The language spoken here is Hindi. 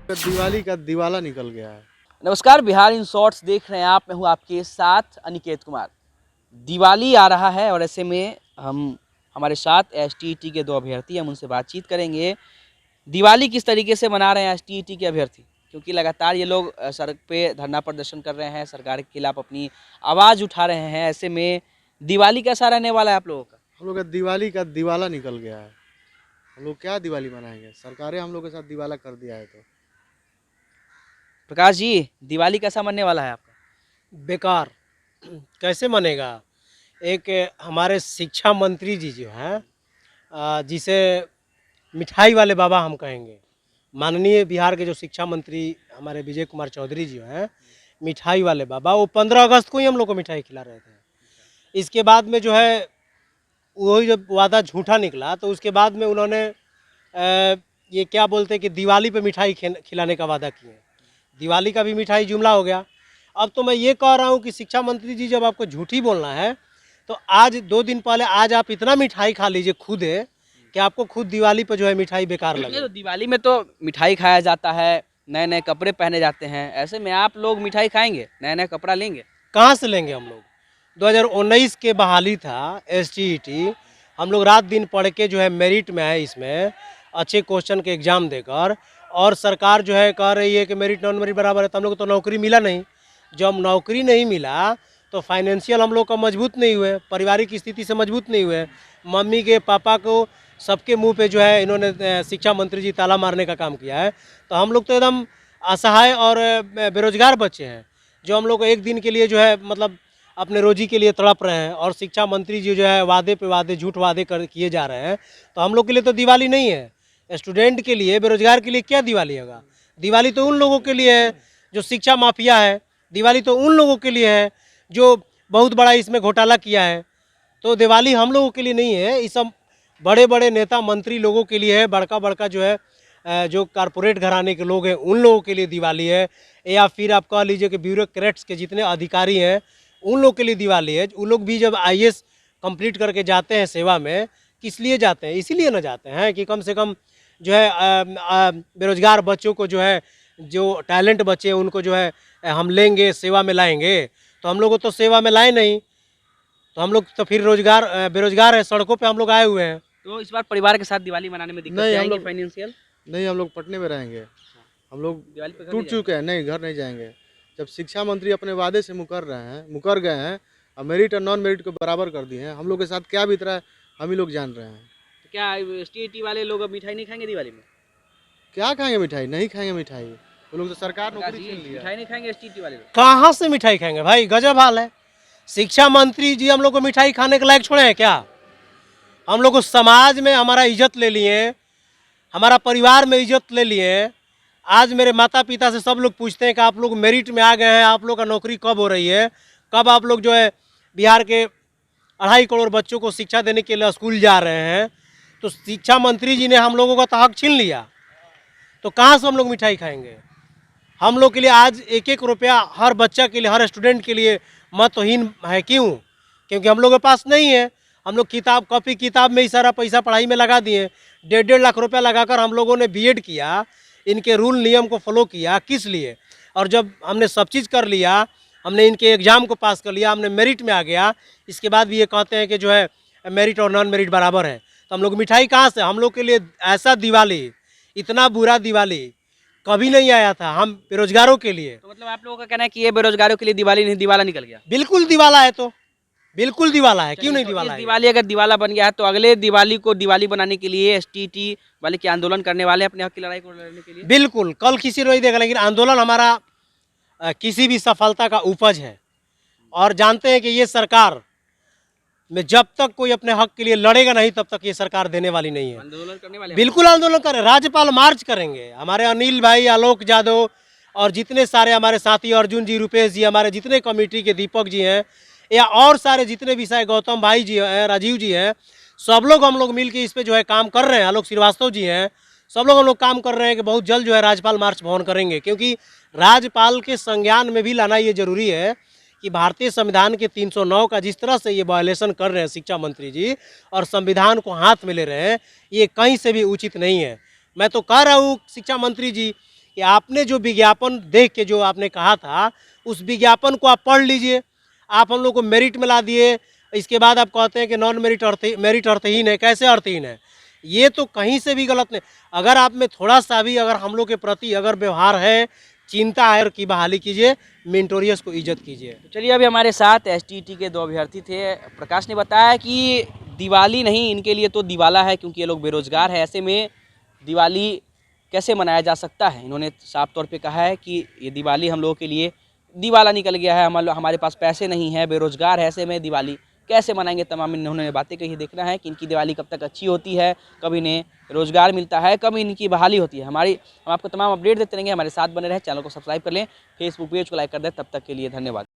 दिवाली का दिवाला निकल गया है। नमस्कार, बिहार इन शॉर्ट्स देख रहे हैं आप। मैं हूं आपके साथ अनिकेत कुमार। दिवाली आ रहा है और ऐसे में हमारे साथ एसटीईटी के दो अभ्यर्थी, हम उनसे बातचीत करेंगे। दिवाली किस तरीके से मना रहे हैं एसटीईटी के अभ्यर्थी, क्योंकि लगातार ये लोग सड़क पे धरना प्रदर्शन कर रहे हैं, सरकार के खिलाफ अपनी आवाज़ उठा रहे हैं। ऐसे में दिवाली कैसा रहने वाला है आप लोगों का? हम लोग का दिवाली का दिवाला निकल गया है। हम लोग क्या दिवाली मनाएंगे? सरकारें हम लोग के साथ दिवाला कर दिया है। तो प्रकाश जी, दिवाली कैसा मनने वाला है आपका? बेकार कैसे मनेगा। एक हमारे शिक्षा मंत्री जी जो हैं, जिसे मिठाई वाले बाबा हम कहेंगे, माननीय बिहार के जो शिक्षा मंत्री हमारे विजय कुमार चौधरी जी हैं, मिठाई वाले बाबा, वो 15 अगस्त को ही हम लोग को मिठाई खिला रहे थे। इसके बाद में जो है वही जब वादा झूठा निकला तो उसके बाद में उन्होंने ये क्या बोलते हैं कि दिवाली पे मिठाई खिलाने का वादा किए। दिवाली का भी मिठाई जुमला हो गया। अब तो मैं ये कह रहा हूँ कि शिक्षा मंत्री जी, जब आपको झूठी बोलना है तो आज 2 दिन पहले आज आप इतना मिठाई खा लीजिए खुद है कि आपको खुद दिवाली पे जो है मिठाई बेकार लगे। तो दिवाली में तो मिठाई खाया जाता है, नए नए कपड़े पहने जाते हैं। ऐसे में आप लोग मिठाई खाएंगे, नया नया कपड़ा लेंगे? कहाँ से लेंगे हम लोग? 2019 के बहाली था एसटीईटी, हम लोग रात दिन पढ़ के जो है मेरिट में है, इसमें अच्छे क्वेश्चन के एग्ज़ाम देकर, और सरकार जो है कह रही है कि मेरिट नॉन मेरिट बराबर है। तो हम लोग को तो नौकरी मिला नहीं। जब नौकरी नहीं मिला तो फाइनेंशियल हम लोग का मजबूत नहीं हुए, पारिवारिक स्थिति से मजबूत नहीं हुए। मम्मी के पापा को सबके मुंह पे जो है इन्होंने शिक्षा मंत्री जी ताला मारने का काम किया है। तो हम लोग तो एकदम असहाय और बेरोजगार बच्चे हैं, जो हम लोग को एक दिन के लिए जो है मतलब अपने रोजी के लिए तड़प रहे हैं, और शिक्षा मंत्री जी जो है वादे पे वादे, झूठ वादे कर किए जा रहे हैं। तो हम लोग के लिए तो दिवाली नहीं है। स्टूडेंट के लिए, बेरोजगार के लिए क्या दिवाली होगा? दिवाली तो उन लोगों के लिए है जो शिक्षा माफिया है। दिवाली तो उन लोगों के लिए है जो बहुत बड़ा इसमें घोटाला किया है। तो दिवाली हम लोगों के लिए नहीं है, इस सब बड़े बड़े नेता मंत्री लोगों के लिए है। बड़का बड़का जो है जो कारपोरेट घराने के लोग हैं उन लोगों के लिए दिवाली है, या फिर आप कह लीजिए कि ब्यूरोक्रेट्स के जितने अधिकारी हैं उन लोग के लिए दिवाली है। उन लोग भी जब आईएएस कंप्लीट करके जाते हैं सेवा में, किस लिए जाते हैं? इसीलिए ना जाते हैं कि कम से कम जो है बेरोजगार बच्चों को जो है, जो टैलेंट बच्चे हैं उनको जो है हम लेंगे, सेवा में लाएंगे। तो हम लोग को तो सेवा में लाए नहीं, तो हम लोग तो फिर बेरोजगार है, सड़कों पे हम लोग आए हुए हैं। तो इस बार परिवार के साथ दिवाली मनाने में दिक्कत नहीं, हम आएंगी लोग फाइनेंशियल? नहीं, हम लोग पटने में रहेंगे। हम लोग दिवाली पे घर टूट नहीं चुके हैं। नहीं, घर नहीं जाएंगे। जब शिक्षा मंत्री अपने वादे से मुकर गए हैं और मेरिट और नॉन मेरिट को बराबर कर दिए हैं, हम लोग के साथ क्या बीत रहा है हम ही लोग जान रहे हैं। तो क्या एसटीईटी वाले लोग अब मिठाई नहीं खाएंगे दिवाली में? क्या खाएंगे मिठाई? नहीं खाएंगे मिठाई। वो लोग तो सरकार प्रकाश नौकरी जी, छीन लिया। मिठाई नहीं खाएंगे एसटीईटी वाले लोग? कहाँ से मिठाई खाएंगे भाई? गजब हाल है। शिक्षा मंत्री जी हम लोग को मिठाई खाने के लायक छोड़े हैं क्या? हम लोग को समाज में हमारा इज्जत ले लिए, हमारा परिवार में इज्जत ले लिए। आज मेरे माता पिता से सब लोग पूछते हैं कि आप लोग मेरिट में आ गए हैं, आप लोग का नौकरी कब हो रही है, कब आप लोग जो है बिहार के 2.5 करोड़ बच्चों को शिक्षा देने के लिए स्कूल जा रहे हैं। तो शिक्षा मंत्री जी ने हम लोगों का तो हक छीन लिया, तो कहाँ से हम लोग मिठाई खाएंगे? हम लोग के लिए आज 1-1 रुपया हर बच्चा के लिए, हर स्टूडेंट के लिए महत्वहीन है। क्यों? क्योंकि हम लोग के पास नहीं है। हम लोग किताब, कॉपी किताब में ही सारा पैसा पढ़ाई में लगा दिए। 1.5 लाख रुपया लगाकर हम लोगों ने बीएड किया, इनके रूल नियम को फॉलो किया। किस लिए? और जब हमने सब चीज़ कर लिया, हमने इनके एग्ज़ाम को पास कर लिया, हमने मेरिट में आ गया, इसके बाद भी ये कहते हैं कि जो है मेरिट और नॉन मेरिट बराबर है। तो हम लोग मिठाई कहाँ से? हम लोग के लिए ऐसा दिवाली, इतना बुरा दिवाली कभी नहीं आया था हम बेरोजगारों के लिए। तो मतलब आप लोगों का कहना है कि ये बेरोजगारों के लिए दिवाली नहीं, दिवाला निकल गया? बिल्कुल दिवाला है, तो बिल्कुल दिवाला है। क्यों नहीं तो दिवाला इस है? दिवाली अगर दिवाला बन गया है तो अगले दिवाली को दिवाली बनाने के लिए एसटीईटी वाले के आंदोलन करने वाले अपने हक की लड़ाई को लड़ने के लिए? बिल्कुल, कल किसी नहीं देगा, लेकिन आंदोलन हमारा किसी भी सफलता का उपज है। और जानते हैं कि ये सरकार में जब तक कोई अपने हक के लिए लड़ेगा नहीं, तब तक ये सरकार देने वाली नहीं है। आंदोलन करने वाले? बिल्कुल आंदोलन करें, राज्यपाल मार्च करेंगे। हमारे अनिल भाई, आलोक यादव और जितने सारे हमारे साथी, अर्जुन जी, रुपेश जी, हमारे जितने कमेटी के दीपक जी हैं, या और सारे जितने विषय, गौतम भाई जी हैं, राजीव जी हैं, सब लोग हम लोग मिल के इस पर जो है काम कर रहे हैं। आलोक श्रीवास्तव जी हैं, सब लोग हम लोग काम कर रहे हैं कि बहुत जल्द जो है राज्यपाल मार्च भवन करेंगे। क्योंकि राज्यपाल के संज्ञान में भी लाना ये जरूरी है कि भारतीय संविधान के 309 का जिस तरह से ये वायलेशन कर रहे हैं शिक्षा मंत्री जी, और संविधान को हाथ में ले रहे हैं, ये कहीं से भी उचित नहीं है। मैं तो कह रहा हूँ शिक्षा मंत्री जी कि आपने जो विज्ञापन देख के जो आपने कहा था उस विज्ञापन को आप पढ़ लीजिए। आप हम लोग को मेरिट में ला दिए, इसके बाद आप कहते हैं कि नॉन मेरिट अर्थहीन है। कैसे अर्थहीन है? ये तो कहीं से भी गलत नहीं। अगर आप में थोड़ा सा भी अगर हम लोग के प्रति अगर व्यवहार है, चिंता है, की बहाली कीजिए, मेंटोरियस को इज्जत कीजिए। चलिए, अभी हमारे साथ एसटीईटी के 2 अभ्यर्थी थे। प्रकाश ने बताया कि दिवाली नहीं, इनके लिए तो दिवाला है, क्योंकि ये लोग बेरोजगार हैं। ऐसे में दिवाली कैसे मनाया जा सकता है? इन्होंने साफ तौर पे कहा है कि ये दिवाली हम लोगों के लिए दिवाला निकल गया है, हमारे पास पैसे नहीं है, बेरोजगार है, ऐसे में दिवाली कैसे मनाएंगे। तमाम इन्होंने बातें कही। देखना है कि इनकी दिवाली कब तक अच्छी होती है, कब इन्हें रोजगार मिलता है, कब इनकी बहाली होती है। हम आपको तमाम अपडेट देते रहेंगे। हमारे साथ बने रहें, चैनल को सब्सक्राइब कर लें, फेसबुक पेज को लाइक कर दें। तब तक के लिए धन्यवाद।